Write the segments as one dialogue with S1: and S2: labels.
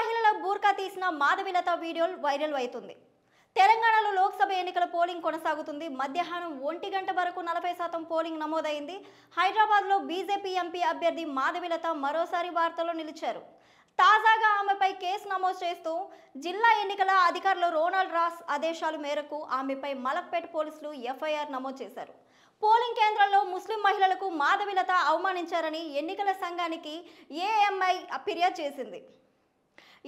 S1: మహిళల బూర్కా తీసిన మాధవిలత వీడియోలు వైరల్ అవుతుంది. తెలంగాణలో లోక్సభ ఎన్నికల పోలింగ్ కొనసాగుతుంది. మధ్యాహ్నం 1 గంట వరకు 40% పోలింగ్ నమోదైంది. హైదరాబాద్లో బీజేపీ ఎంపీ అభ్యర్థి మాధవిలత మరోసారి వార్తల్లో నిలిచారు. తాజాగా ఆమెపై కేసు నమోదు చేస్తూ జిల్లా ఎన్నికల అధికారులు రోనాల్డ్ రాస్ ఆదేశాల మేరకు ఆమెపై మలక్పేట్ పోలీసులు ఎఫ్ఐఆర్ నమోదు చేశారు. పోలింగ్ కేంద్రాల్లో ముస్లిం మహిళలకు మాధవిలత అవమానించారని ఎన్నికల సంఘానికి ఏఎంఐ ఫిర్యాదు చేసింది.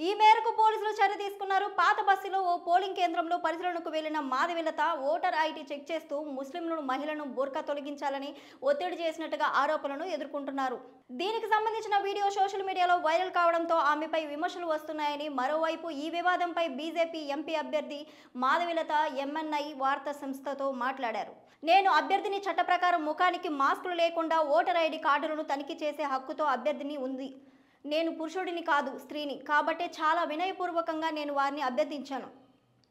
S1: ఈ మేరకు పోలీసులు చర్య తీసుకున్నారు. పాత బస్సులో ఓ పోలింగ్ కేంద్రంలో పరిశీలనకు వెళ్లిన మాధవిలత ఓటర్ ఐడి చెక్ చేస్తూ ముస్లింలను మహిళను బుర్కా తొలగించాలని ఒత్తిడి చేసినట్టుగా ఆరోపణలను ఎదుర్కొంటున్నారు. దీనికి సంబంధించిన వీడియో సోషల్ మీడియాలో వైరల్ కావడంతో ఆమెపై విమర్శలు వస్తున్నాయని, మరోవైపు ఈ వివాదంపై బీజేపీ ఎంపీ అభ్యర్థి మాధవిలత ఎంఎన్ఐ వార్తా సంస్థతో మాట్లాడారు. నేను అభ్యర్థిని చట్ట ప్రకారం ముఖానికి మాస్కులు లేకుండా ఓటర్ ఐడి కార్డులను తనిఖీ చేసే హక్కుతో అభ్యర్థిని ఉంది. నేను పురుషుడిని కాదు, స్త్రీని. కాబట్టే చాలా వినయపూర్వకంగా నేను వారిని అభ్యర్థించాను.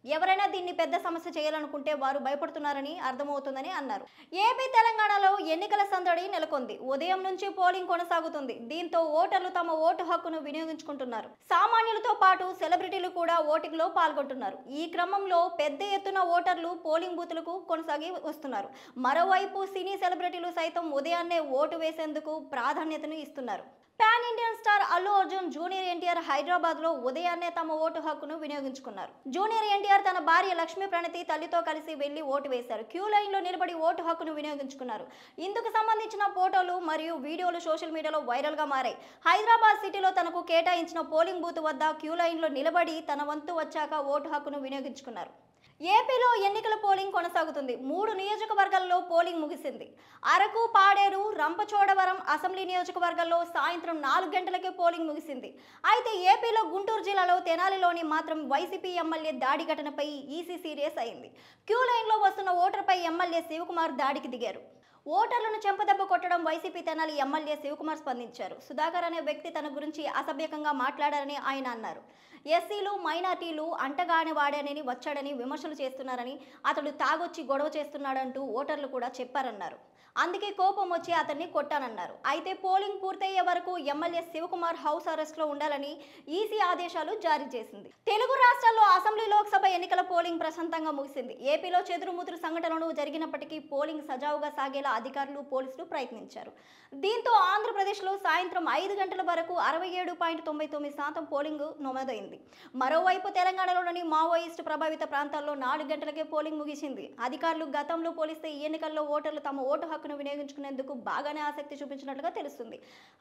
S1: ఎవరైనా దీన్ని పెద్ద సమస్య చేయాలనుకుంటే వారు భయపడుతున్నారని అర్థమవుతుందని అన్నారు. ఏపీ తెలంగాణలో ఎన్నికల సందడి నెలకొంది. ఉదయం నుంచి పోలింగ్ కొనసాగుతుంది. దీంతో ఓటర్లు తమ ఓటు హక్కును వినియోగించుకుంటున్నారు. సామాన్యులతో పాటు సెలబ్రిటీలు కూడా ఓటింగ్లో పాల్గొంటున్నారు. ఈ క్రమంలో పెద్ద ఎత్తున ఓటర్లు పోలింగ్ బూతులకు కొనసాగి వస్తున్నారు. మరోవైపు సినీ సెలబ్రిటీలు సైతం ఉదయాన్నే ఓటు వేసేందుకు ప్రాధాన్యతను ఇస్తున్నారు. Pan Indian star Allu Arjun, junior NTR Hyderabad లో ఉదయాన్నే తమ ఓటు హక్కును వినియోగించుకున్నారు. జూనియర్ ఎన్టీఆర్ తన భార్య లక్ష్మీ ప్రణతి తల్లితో కలిసి వెళ్లి ఓటు వేశారు. క్యూ లైన్ లో నిలబడి ఓటు హక్కును వినియోగించుకున్నారు. ఇందుకు సంబంధించిన ఫోటోలు మరియు వీడియోలు సోషల్ మీడియాలో వైరల్ గా మారాయి. హైదరాబాద్ సిటీలో తనకు కేటాయించిన పోలింగ్ బూత్ వద్ద క్యూ లైన్ లో నిలబడి తన వంతు వచ్చాక ఓటు హక్కును వినియోగించుకున్నారు. ఏపీలో ఎన్నికల పోలింగ్ కొనసాగుతుంది. 3 నియోజకవర్గాల్లో పోలింగ్ ముగిసింది. అరకు, పాడేరు, రంపచోడవరం అసెంబ్లీ నియోజకవర్గాల్లో సాయంత్రం 4 గంటలకే పోలింగ్ ముగిసింది. అయితే ఏపీలో గుంటూరు జిల్లాలో తెనాలిలోని మాత్రం వైసీపీ ఎమ్మెల్యే దాడి ఘటనపై ఈసీ సీరియస్ అయింది. క్యూ లైన్లో వస్తున్న ఓటర్పై ఎమ్మెల్యే శివకుమార్ దాడికి దిగారు. ఓటర్లను చెంపదెబ్బ కొట్టడం వైసీపీ తెనాలి ఎమ్మెల్యే శివకుమార్ స్పందించారు. సుధాకర్ అనే వ్యక్తి తన గురించి అసభ్యకంగా మాట్లాడారని ఆయన అన్నారు. ఎస్సీలు, మైనార్టీలు అంటగాని వాడానని వచ్చాడని విమర్శలు చేస్తున్నారని, అతడు తాగొచ్చి గొడవ చేస్తున్నాడంటూ ఓటర్లు కూడా చెప్పారన్నారు. అందుకే కోపం వచ్చి అతన్ని కొట్టానన్నారు. అయితే పోలింగ్ పూర్తయ్యే వరకు ఎమ్మెల్యే శివకుమార్ హౌస్ అరెస్ట్ లో ఉండాలని ఈసీ ఆదేశాలు జారీ చేసింది. తెలుగు రాష్ట్రాల్లో అసెంబ్లీ, లోక్సభ ఎన్నికల పోలింగ్ ప్రశాంతంగా ముగిసింది. ఏపీలో చెదురుముదురు సంఘటనలు జరిగినప్పటికీ పోలింగ్ సజావుగా సాగేలా అధికారులు, పోలీసులు ప్రయత్నించారు. దీంతో ఆంధ్రప్రదేశ్లో సాయంత్రం 5 గంటల వరకు 67.99% పోలింగ్ నమోదైంది. మరోవైపు తెలంగాణలోని మావోయిస్టు ప్రభావిత ప్రాంతాల్లో 4 గంటలకే పోలింగ్ ముగిసింది. అధికారులు గతంలో పోలిస్తే ఈ ఎన్నికల్లో ఓటర్లు తమ ఓటు హక్కును వినియోగించుకునేందుకు బాగానే ఆసక్తి చూపించినట్లుగా తెలుస్తుంది.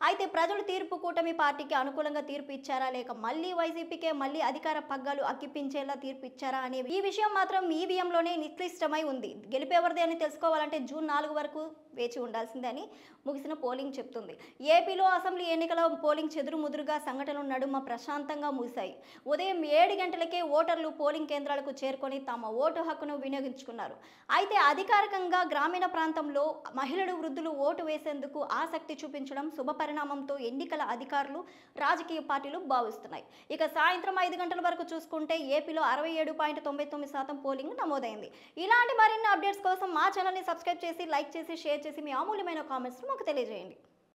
S1: అయితే ప్రజలు తీర్పు కూటమి పార్టీకి అనుకూలంగా తీర్పు ఇచ్చారా, లేక మళ్ళీ వైసీపీకే మళ్ళీ అధికార పగ్గాలు అక్కిపించేలా తీర్పు ఇచ్చారా అనే ఈ విషయం మాత్రం ఈవీఎంలోనే నిశ్చిష్టమై ఉంది. గెలిపేవరిదే అని తెలుసుకోవాలంటే జూన్ 4 వరకు వేచి ఉండాల్సిందే అని ముగిసిన పోలింగ్ చెప్తుంది. ఏపీలో అసెంబ్లీ ఎన్నికల పోలింగ్ చెదురుముదురుగా సంఘటనల నడుమ ప్రశాంతంగా ముగిశాయి. ఉదయం 7 గంటలకే ఓటర్లు పోలింగ్ కేంద్రాలకు చేరుకొని తమ ఓటు హక్కును వినియోగించుకున్నారు. అయితే అధికారికంగా గ్రామీణ ప్రాంతంలో మహిళలు, వృద్ధులు ఓటు వేసేందుకు ఆసక్తి చూపించడం శుభపరిణామంతో ఎన్నికల అధికారులు, రాజకీయ పార్టీలు భావిస్తున్నాయి. ఇక సాయంత్రం 5 గంటల వరకు చూసుకుంటే ఏపీలో 67.99% పోలింగ్ నమోదైంది. ఇలాంటి మరిన్ని అప్డేట్స్ కోసం మా ఛానల్ని సబ్స్క్రైబ్ చేసి, లైక్ చేసి, షేర్ చేసి మీ అమూల్యమైన కామెంట్స్ మాకు తెలియజేయండి.